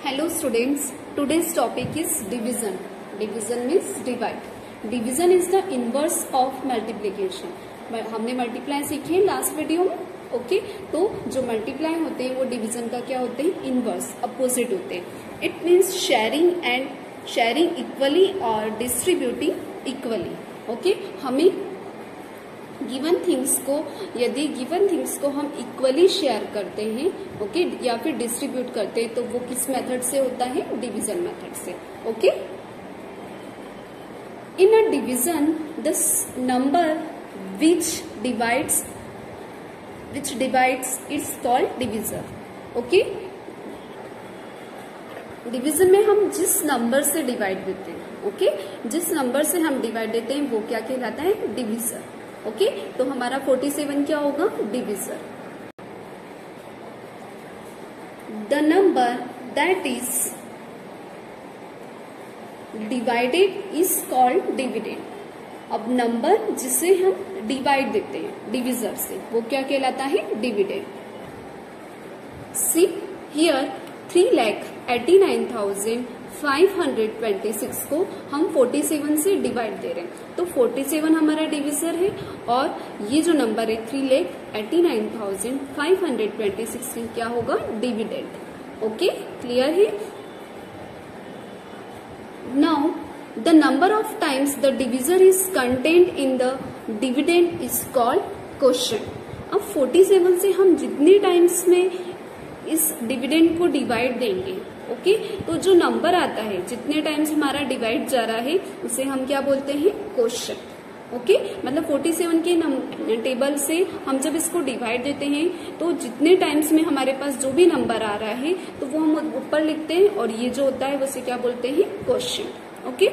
Hello students, today's topic is division. Division means divide. Division is the inverse of multiplication. हमने multiply सीखे हैं last video में. Okay तो जो multiply होते हैं वो डिवीजन का क्या होते हैं, इनवर्स, अपोजिट होते हैं. इट मीन्स शेयरिंग इक्वली और डिस्ट्रीब्यूटिंग इक्वली. ओके हमें गिवन थिंग्स को, यदि गिवन थिंग्स को हम इक्वली शेयर करते हैं, ओके या फिर डिस्ट्रीब्यूट करते हैं, तो वो किस मेथड से होता है, डिवीजन मेथड से. Okay in a division the number which divides it's called divisor. Okay division में हम जिस नंबर से डिवाइड देते हैं, ओके जिस नंबर से हम डिवाइड देते हैं वो क्या कहलाता है, डिवीजर. ओके तो हमारा 47 क्या होगा, divisor. The number that is divided is called dividend. अब नंबर जिसे हम डिवाइड देते हैं डिविजर से वो क्या कहलाता है, डिविडेंड. सी हियर 3,89,526 को हम 47 से डिवाइड दे रहे हैं, तो 47 हमारा डिविजर है और ये जो नंबर है 3,89,526 क्या होगा, डिविडेंड. ओके क्लियर है. Now the number of times the divisor is contained in the dividend is called quotient. अब 47 से हम जितने टाइम्स में इस डिविडेंड को डिवाइड देंगे, ओके तो जो नंबर आता है, जितने टाइम्स हमारा डिवाइड जा रहा है, उसे हम क्या बोलते हैं, क्वोशिएंट. ओके मतलब 47 के टेबल से हम जब इसको डिवाइड देते हैं तो जितने टाइम्स में हमारे पास जो भी नंबर आ रहा है तो वो हम ऊपर लिखते हैं और ये जो होता है उसे क्या बोलते हैं, quotient. Okay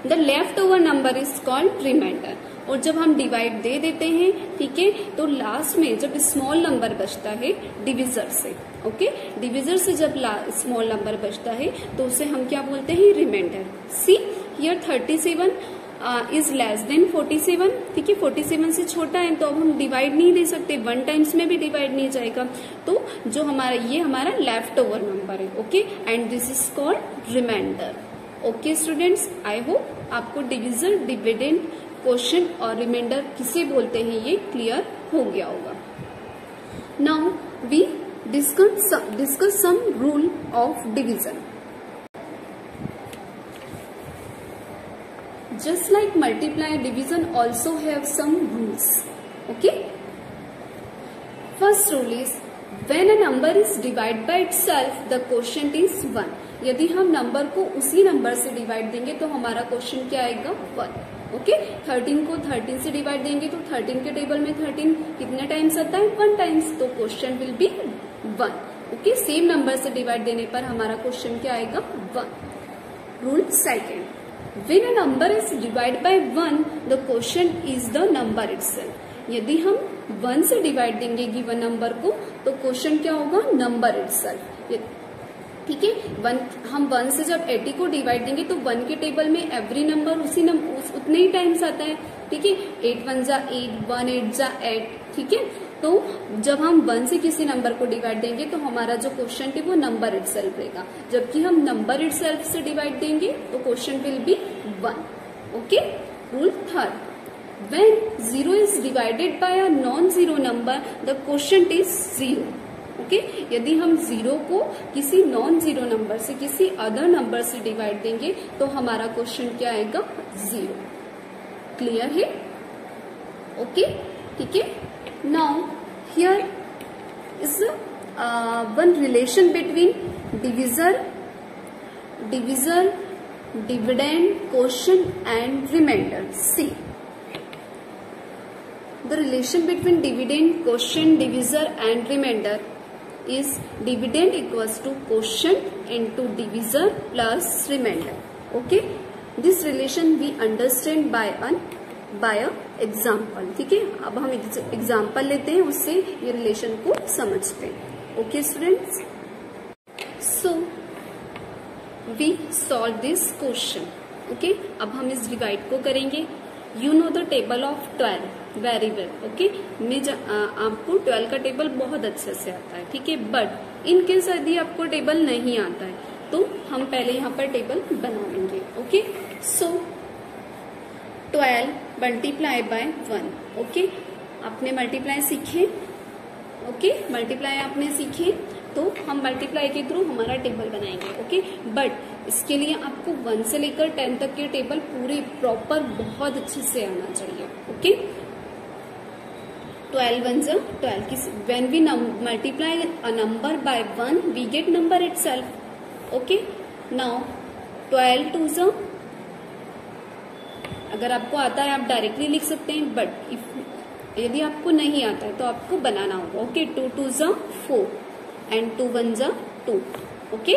the left over number is called remainder. और जब हम डिवाइड दे देते हैं, ठीक है, तो लास्ट में जब स्मॉल नंबर बचता है डिविजर से, ओके डिविजर से जब स्मॉल नंबर बचता है तो उसे हम क्या बोलते हैं, remainder. See here 37 is less than 47. ठीक है 47 से छोटा है तो अब हम डिवाइड नहीं दे सकते, 1 टाइम्स में भी डिवाइड नहीं जाएगा, तो जो हमारा ये हमारा लेफ्ट ओवर नंबर है. Okay and this is called remainder. Okay students, I hope आपको डिविजन, डिविडेंड, क्वोशिएंट और रिमाइंडर किसे बोलते हैं ये क्लियर हो गया होगा. Now we discuss some rule of division. Just like multiply, division also have some rules. Okay. First rule is when a number is divided by itself, the quotient is 1. यदि हम number को उसी number से divide देंगे तो हमारा quotient क्या आएगा, 1. ओके 13 को 13 से डिवाइड देंगे तो 13 के टेबल में 13 कितने टाइम्स आता है, 1 टाइम्स, तो quotient will be 1. Okay same number से डिवाइड देने पर हमारा क्वोशिएंट क्या आएगा, 1. Rule second, when a number is divided by 1, the quotient is the number itself. यदि हम 1 से डिवाइड देंगे गिवन नंबर को तो क्वोशिएंट क्या होगा, नंबर itself. ठीक है हम 1 से जब 80 को डिवाइड देंगे तो 1 के टेबल में एवरी नंबर उतने ही टाइम्स आता है. ठीक है 8 1 जा 8, 1 8 जा 8. ठीक है तो जब हम 1 से किसी नंबर को डिवाइड देंगे तो हमारा जो क्वोशिएंट है वो नंबर इटसेल्फ रहेगा. जबकि हम नंबर इटसेल्फ से डिवाइड देंगे तो quotient will be 1. Okay rule third, when 0 is divided by a non zero number the quotient is 0. Okay यदि हम 0 को किसी नॉन जीरो नंबर से, किसी अदर नंबर से डिवाइड देंगे तो हमारा क्वोशिएंट क्या आएगा, 0. क्लियर है. ओके ठीक है. Now here is one relation between divisor, dividend, quotient and remainder. See the relation between dividend, quotient, divisor and remainder is dividend equals to quotient into divisor plus remainder. Okay, this relation we understand by a example. ठीक है अब हम example लेते हैं, उससे ये relation को समझते हैं. Okay students, so we solve this question. Okay अब हम इस डिवाइड को करेंगे. You know the table of 12 very well. Okay आपको 12 का टेबल बहुत अच्छे से आता है. ठीक है बट इन केस यदि आपको टेबल नहीं आता है तो हम पहले यहाँ पर टेबल बना लेंगे। Okay, so 12 multiply by 1। Okay, आपने मल्टीप्लाई सीखे। ओके, मल्टीप्लाई आपने सीखे तो हम मल्टीप्लाई के थ्रू हमारा टेबल बनाएंगे। ओके, बट इसके लिए आपको 1 से लेकर 10 तक के टेबल पूरे प्रॉपर बहुत अच्छे से आना चाहिए। ओके, 12 1 जा 12। When we multiply a number by 1 we get number itself. Okay, now 12 2 जा, अगर आपको आता है आप डायरेक्टली लिख सकते हैं, बट यदि आपको नहीं आता है तो आपको बनाना होगा। ओके, 2 2 जा 4 एंड 2 1 जा 2। ओके,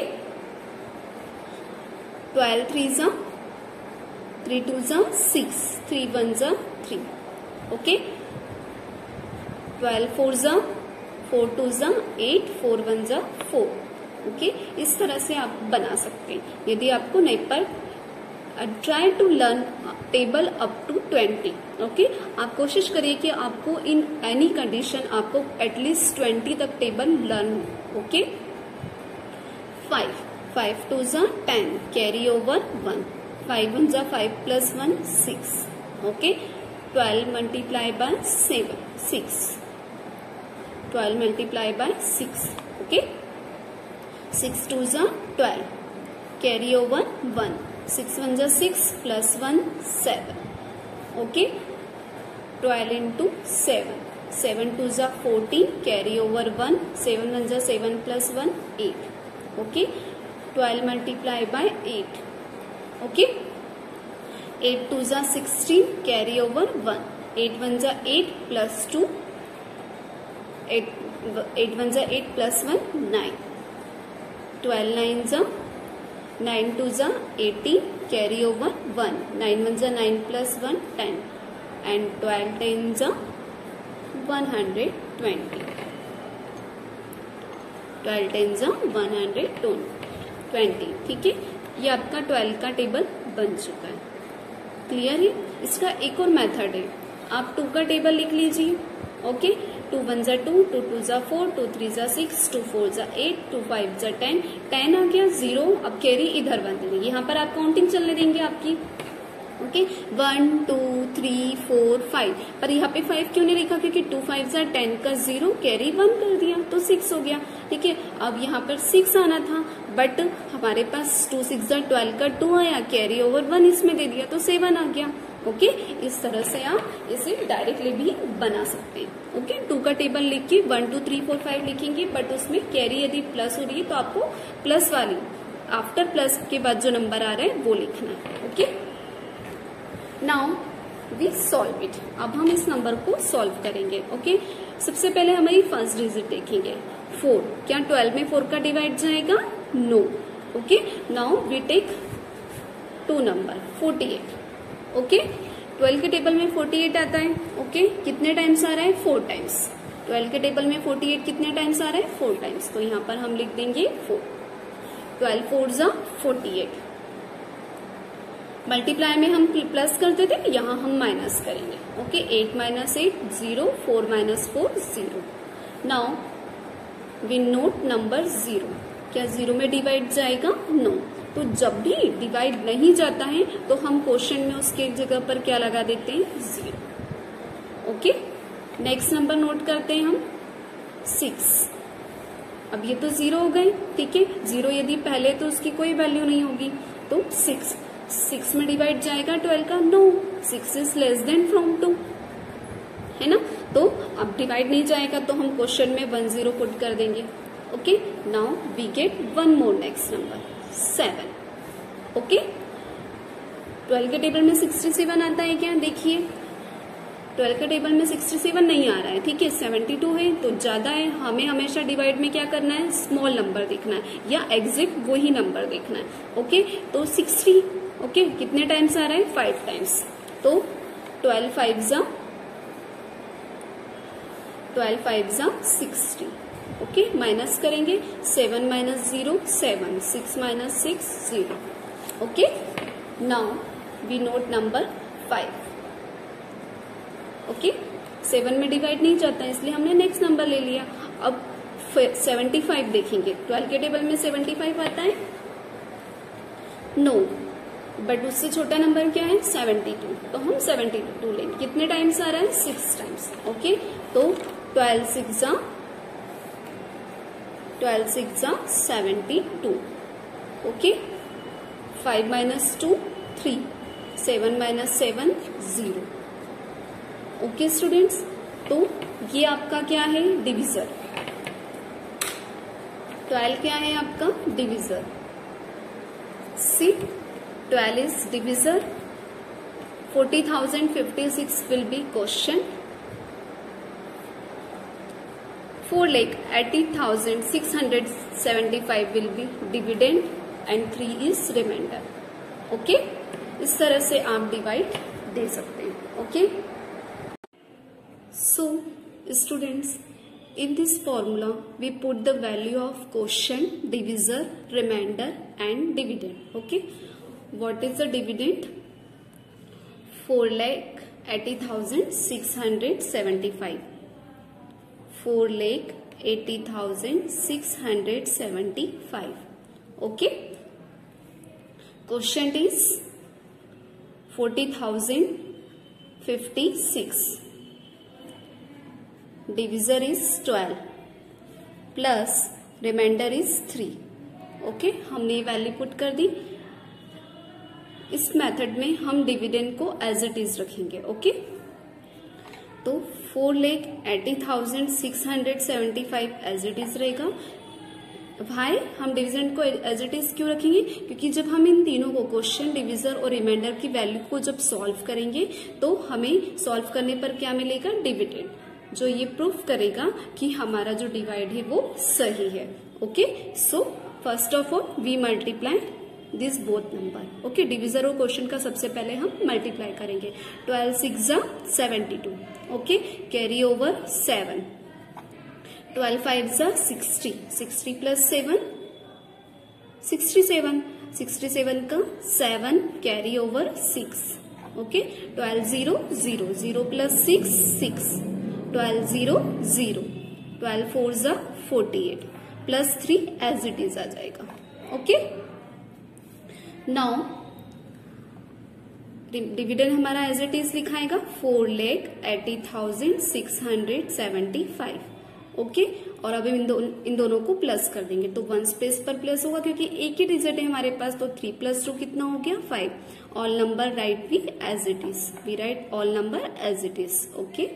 12 3 जा 3 2 जा 6 3 1 जा 3। ओके, 12 4 जा 4 2 जा 8 4 1 जा 4। ओके, इस तरह से आप बना सकते हैं यदि आपको नहीं पर try to learn table up to 20। Okay, आप कोशिश करिए कि आपको इन एनी कंडीशन आपको एटलीस्ट 20 तक टेबल लर्न हो। ओके, 5 5 2 जा 10 कैरी ओवर 1 5 1 जा 5 plus 1 6। Okay, 12 multiply by 7 6 12 multiply by 6। Okay, 6 2 जा 12 कैरी ओवर 1 6 1 जा 6 प्लस 1 7। ओके, 12 इंटू 7 7 2 जा 14 कैरी ओवर 1 7 1 जा 7 plus 1 8। Okay, 12 multiply by 8। Okay, 8 2 जा 16 कैरी ओवर 1 8 1 जा 8 प्लस 2 8 1 जा 8 प्लस 1 9। 12 9 जा 9 2 जा 18 कैरी ओवर 1 9 1 जा 9 प्लस 1 10 एंड 12 10 जा 120 12 10 जा 120। ठीक है, ये आपका 12 का टेबल बन चुका है। क्लियर है? इसका एक और मेथड है, आप 2 का टेबल लिख लीजिए। ओके, 2 1 जा 2 2 2 जा 4 2 3 जा 6 2 4 जा 8 2 5 जा 10 10 आ गया 0। अब कैरी इधर बन देंगे, यहाँ पर आप काउंटिंग चलने देंगे आपकी। ओके, 1 2 3 4 5, पर यहाँ पे 5 क्यों नहीं लिखा? क्योंकि 2 5 जा 10 का 0 कैरी 1 कर दिया तो 6 हो गया। ठीक है, अब यहाँ पर 6 आना था बट हमारे पास 2 6 जा 12 का 2 आया, कैरी ओवर 1 इसमें दे दिया तो 7 आ गया। ओके, इस तरह से आप इसे डायरेक्टली भी बना सकते हैं। ओके, 2 का टेबल लिख के 1 2 3 4 5 लिखेंगे, बट उसमें कैरी यदि प्लस हो रही है तो आपको प्लस वाली आफ्टर प्लस के बाद जो नंबर आ रहा है वो लिखना है। Okay, now we solve it. अब हम इस नंबर को सॉल्व करेंगे। ओके, सबसे पहले हमारी फर्स्ट डिजिट देखेंगे 4। क्या 12 में 4 का डिवाइड जाएगा? No. Okay, now we take 2 number 48। Okay, 12 के टेबल में 48 आता है। ओके, कितने टाइम्स आ रहा है? 4 टाइम्स। 12 के टेबल में 48 कितने टाइम्स आ रहा है? 4 टाइम्स। तो यहाँ पर हम लिख देंगे 4। 12 4 जा 48। मल्टीप्लाई में हम प्लस करते थे, यहाँ हम माइनस करेंगे। Okay, 8 minus 8 0 4 minus 4 0। Now we note number 0। क्या 0 में डिवाइड जाएगा? नो। तो जब भी डिवाइड नहीं जाता है तो हम क्वेश्चन में उसके जगह पर क्या लगा देते हैं? 0। ओके, नेक्स्ट नंबर नोट करते हैं हम 6। अब ये तो 0 हो गए। ठीक है, 0 यदि पहले तो उसकी कोई वैल्यू नहीं होगी तो 6 में डिवाइड जाएगा 12 का? No, 6 is less than from 2, है ना। तो अब डिवाइड नहीं जाएगा तो हम क्वेश्चन में 1 0 पुट कर देंगे। Okay, now we get 1 more next number 7। Okay, 12 के टेबल में 67 आता है क्या? देखिए 12 के टेबल में 67 नहीं आ रहा है। ठीक है, 72 है तो ज्यादा है। हमें हमेशा डिवाइड में क्या करना है? स्मॉल नंबर देखना है या एग्जैक्ट वही नंबर देखना है। ओके, तो 60। ओके, कितने टाइम्स आ रहा है? 5 टाइम्स। तो 12 5 जा 60। ओके, माइनस करेंगे 7 minus 0 7 6 minus 6 0। Okay, now we note number 5। Okay, 7 में डिवाइड नहीं जाता है इसलिए हमने नेक्स्ट नंबर ले लिया। अब 75 देखेंगे, 12 के टेबल में 75 आता है? नो, बट उससे छोटा नंबर क्या है? 72, तो हम 72 लेंगे। कितने टाइम्स आ रहा है? 6 टाइम्स। ओके, तो 12 6 72। ओके, 5 - 2 3, 7 - 7 0। ओके स्टूडेंट्स, तो ये आपका क्या है? डिविजर। 12 क्या है आपका? Divisor. See, 12 is divisor. 40,056 will be quotient. 4,80,675 will be dividend and 3 is remainder. Okay? इस तरह से आप डिवाइड दे सकते हैं। Okay, so students, in this formula we put the value of quotient, divisor, remainder and dividend. Okay, what is the dividend? 4,80,675. 4,80,675. Okay, quotient is 40,056. Divisor is 12 plus remainder is 3। Okay, हमने ये value put कर दी। इस method में हम dividend को as it is रखेंगे। ओके, तो 4,80,675 एज इट इज रहेगा। भाई हम डिविडेंड को एज इट इज क्यों रखेंगे? क्योंकि जब हम इन तीनों को क्वेश्चन, डिविजर और रिमाइंडर की वैल्यू को जब सॉल्व करेंगे तो हमें सॉल्व करने पर क्या मिलेगा? डिविडेंड, जो ये प्रूफ करेगा कि हमारा जो डिवाइड है वो सही है। Okay, so first of all we multiply this both number. Okay, divisor और क्वेश्चन का सबसे पहले हम मल्टीप्लाई करेंगे। 12 6 72। Okay, carry over 7। 12 5 60। 60 प्लस 7 67। 67 का 7 carry over 6। Okay, 12 0 0 0 plus 6 6। 12 0 0। 12 4 48 plus 3 as it is आ जाएगा। ओके, नाउ डिविडेंड हमारा एज इट इज लिखाएगा 4,80,675। ओके, और अब इन दोनों को प्लस कर देंगे तो 1 स्पेस पर प्लस होगा क्योंकि एक ही डिजिट है हमारे पास। तो 3 + 2 कितना हो गया? 5। All number right we as it is. We write all number as it is. Okay,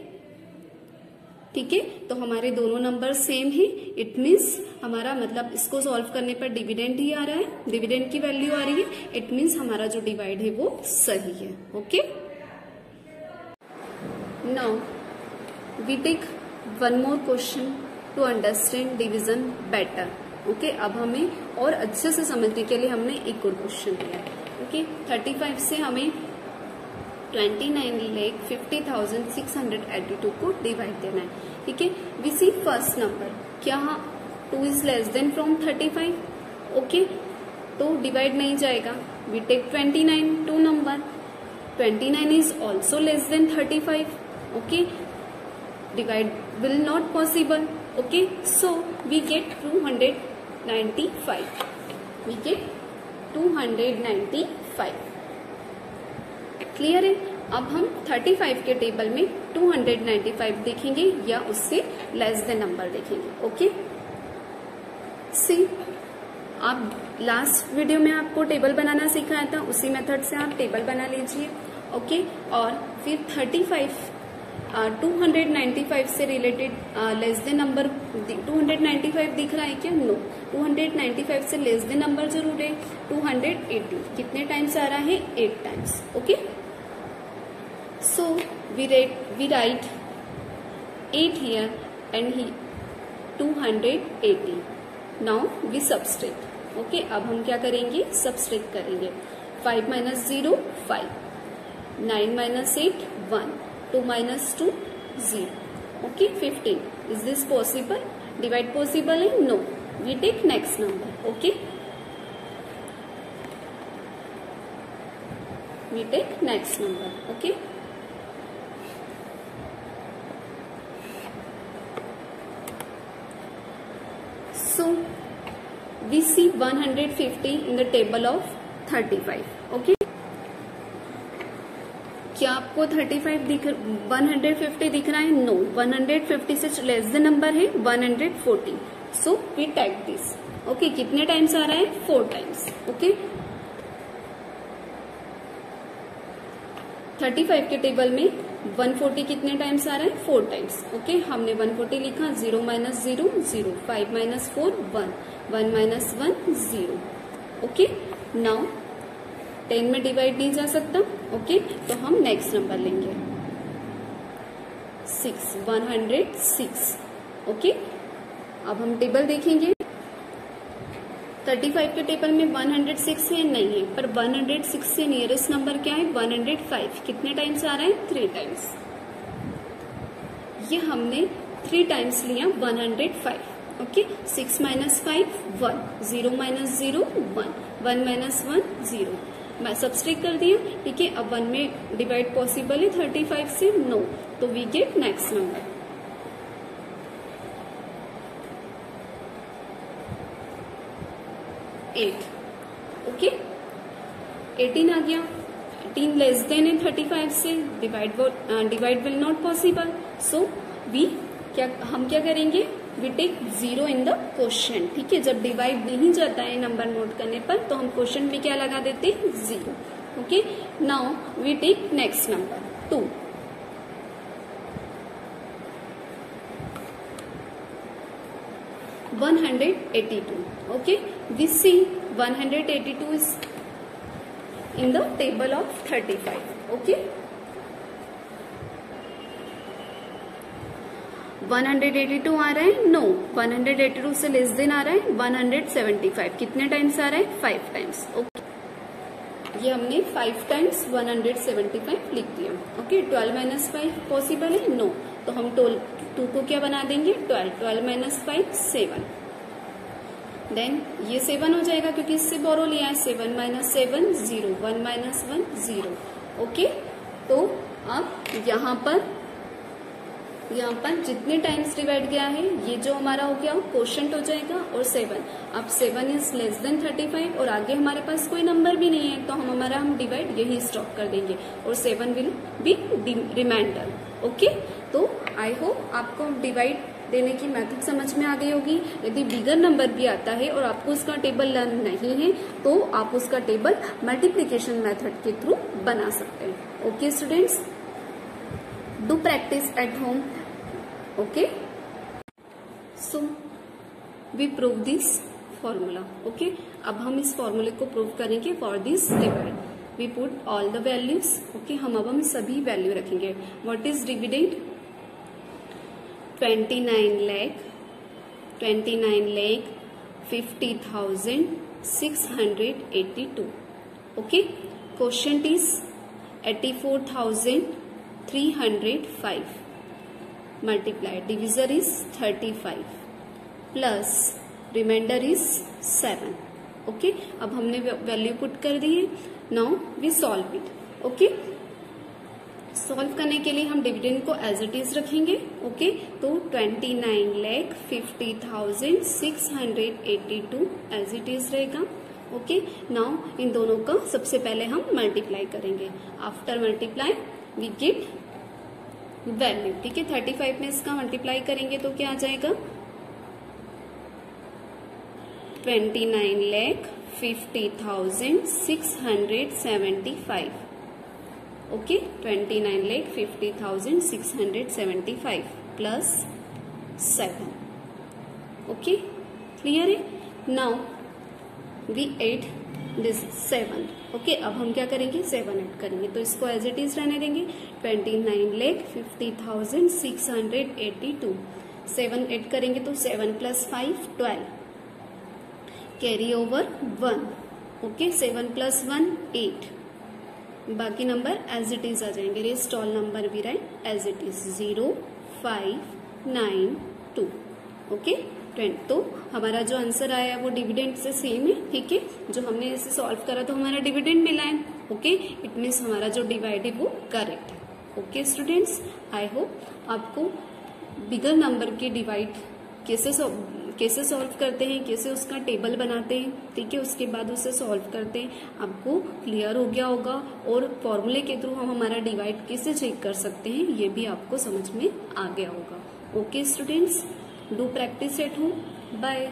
ठीक है, तो हमारे दोनों नंबर सेम है। इट मीन्स हमारा मतलब इसको सॉल्व करने पर डिविडेंड ही आ रहा है, डिविडेंड की वैल्यू आ रही है। इट मीन्स हमारा जो डिवाइड है वो सही है। Okay, now we take one more question to understand division better. Okay, अब हमें और अच्छे से समझने के लिए हमने एक और क्वेश्चन दिया है। ओके, 35 से हमें 29,50,682 को डिवाइड देना है। ठीक है, वी सी फर्स्ट नंबर, क्या 2 is less than from 35? Okay, तो डिवाइड नहीं जाएगा। We take 29 2 number, 29 is also less than 35। Okay, divide will not possible. Okay, so we get 295। We get 295। Clear है? अब हम 35 के टेबल में 295 देखेंगे या उससे लेस देन नंबर देखेंगे। ओके, सी, आप लास्ट वीडियो में आपको टेबल बनाना सिखाया था, उसी मेथड से आप टेबल बना लीजिए। ओके, और फिर 295 से रिलेटेड लेस देन नंबर 295 दिख रहा है क्या? नो, 295 से लेस देन नंबर जरूर है। 280 कितने टाइम्स आ रहा है? 8 times. Okay, so we write 8 here and 280. Now we subtract. Okay, अब हम क्या करेंगे? subtract करेंगे। 5 - 0 5, 9 - 8 1, 2 - 2 0. Okay, 15. Is this possible? Divide possible है? No. We take next number. Okay, we take next number. Okay, see 150 in the table of 35. Okay, क्या आपको 150 दिख रहा है? नो, 150 से लेस द नंबर है 140. So we type this. Okay, कितने times आ रहा है? 4 टाइम्स. ओके, 35 के टेबल में 140 कितने टाइम्स आ रहा है? 4 टाइम्स. ओके, हमने 140 लिखा. 0 minus 0 0, 5 minus 4 1, 1 minus 1 0. Okay, now 10 में डिवाइड नहीं जा सकता. ओके, तो हम नेक्स्ट नंबर लेंगे 6, 106. ओके, अब हम टेबल देखेंगे. 35 के टेबल में 106 है? नहीं है. पर 106 से नियरेस्ट नंबर क्या है? 105. कितने टाइम्स आ रहा है? 3 टाइम्स. ये हमने 3 टाइम्स लिया 105. Okay, 6 minus 5 1, 0 minus 0 1, 1 minus 1 0. मैं सब्सट्रैक्ट कर दिया. ठीक है, अब 1 में डिवाइड पॉसिबल है 35 से? नो. तो we get next number 8. Okay, 18 आ गया. 18 लेस देन है 35 से. Divide will not possible. So हम क्या करेंगे? We take 0 in the question. ठीक है, जब डिवाइड नहीं जाता है नंबर नोट करने पर तो हम क्वेश्चन में क्या लगा देते हैं? 0. Okay, now we take next number 2. Okay, we see 182 is in the table of 35. Okay, 182 आ रहा है? नो, 182 से लेस देन आ रहा है 175. कितने टाइम्स आ रहा है? 5 टाइम्स. ओके, ये हमने 5 टाइम्स 175 लिख दिया. ओके, 12 माइनस 5 पॉसिबल है? नो. तो हम 2 को क्या बना देंगे? 12. 12 माइनस 5 7. देन ये 7 हो जाएगा क्योंकि इससे बोरो लिया है. 7 माइनस 7 0, 1 माइनस 1 0. ओके, तो अब यहाँ पर जितने टाइम्स डिवाइड गया है ये जो हमारा हो गया क्वोशंट हो जाएगा. और 7, अब 7 इज लेस देन 35 और आगे हमारे पास कोई नंबर भी नहीं है तो हम डिवाइड यही स्टॉप कर देंगे और 7 विल बी रिमाइंडर. ओके, तो आई होप आपको डिवाइड देने की मेथड समझ में आ गई होगी. यदि बिगर नंबर भी आता है और आपको उसका टेबल लर्न नहीं है तो आप उसका टेबल मल्टीप्लिकेशन मेथड के थ्रू बना सकते हैं. Okay students, do practice at home. Okay, so we prove this formula. Okay, अब हम इस फॉर्मूले को प्रूव करेंगे for this table. We put all the values. Okay, हम सभी वैल्यू रखेंगे. What is dividend? 29 lakh 50,682. Okay, quotient is 84,305. Multiply, divisor is 35 plus remainder is 7. Okay, अब हमने वैल्यू पुट कर दी है. Now we solve it. Okay, solve करने के लिए हम डिविडेंड को एज इट इज रखेंगे. ओके, तो 29,50,682 एज इट इज रहेगा. ओके, नाउ इन दोनों का सबसे पहले हम मल्टीप्लाई करेंगे. After multiply we get value. ठीक है, 35 में इसका मल्टीप्लाई करेंगे तो क्या आ जाएगा? 29,50,675. Okay, 29,50,675 plus 7. ओके, क्लियर है? Now we add this 7. Okay, अब हम क्या करेंगे? 7 ऐड करेंगे तो इसको एज इट इज रहने देंगे. 29,50,682. 7 ऐड करेंगे तो 7 plus 5 12. Carry over 1. Okay, 7 plus 1 8. बाकी नंबर एज इट इज आ जाएंगे. रेस्ट ऑल नंबर भी right as it is 0 5 9 2. Okay, तो हमारा जो आंसर आया वो डिविडेंड से सेम है. ठीक है, जो हमने इसे सॉल्व करा तो हमारा डिविडेंड मिला है. ओके, इट मीन्स हमारा जो डिवाइड है वो करेक्ट है. ओके स्टूडेंट्स, आई होप आपको बिगर नंबर के डिवाइड कैसे कैसे सॉल्व करते हैं, कैसे उसका टेबल बनाते हैं, ठीक है, उसके बाद उसे सॉल्व करते हैं, आपको क्लियर हो गया होगा। और फॉर्मूले के थ्रू हम हमारा डिवाइड कैसे चेक कर सकते हैं ये भी आपको समझ में आ गया होगा। Okay students, do practice at home. Bye.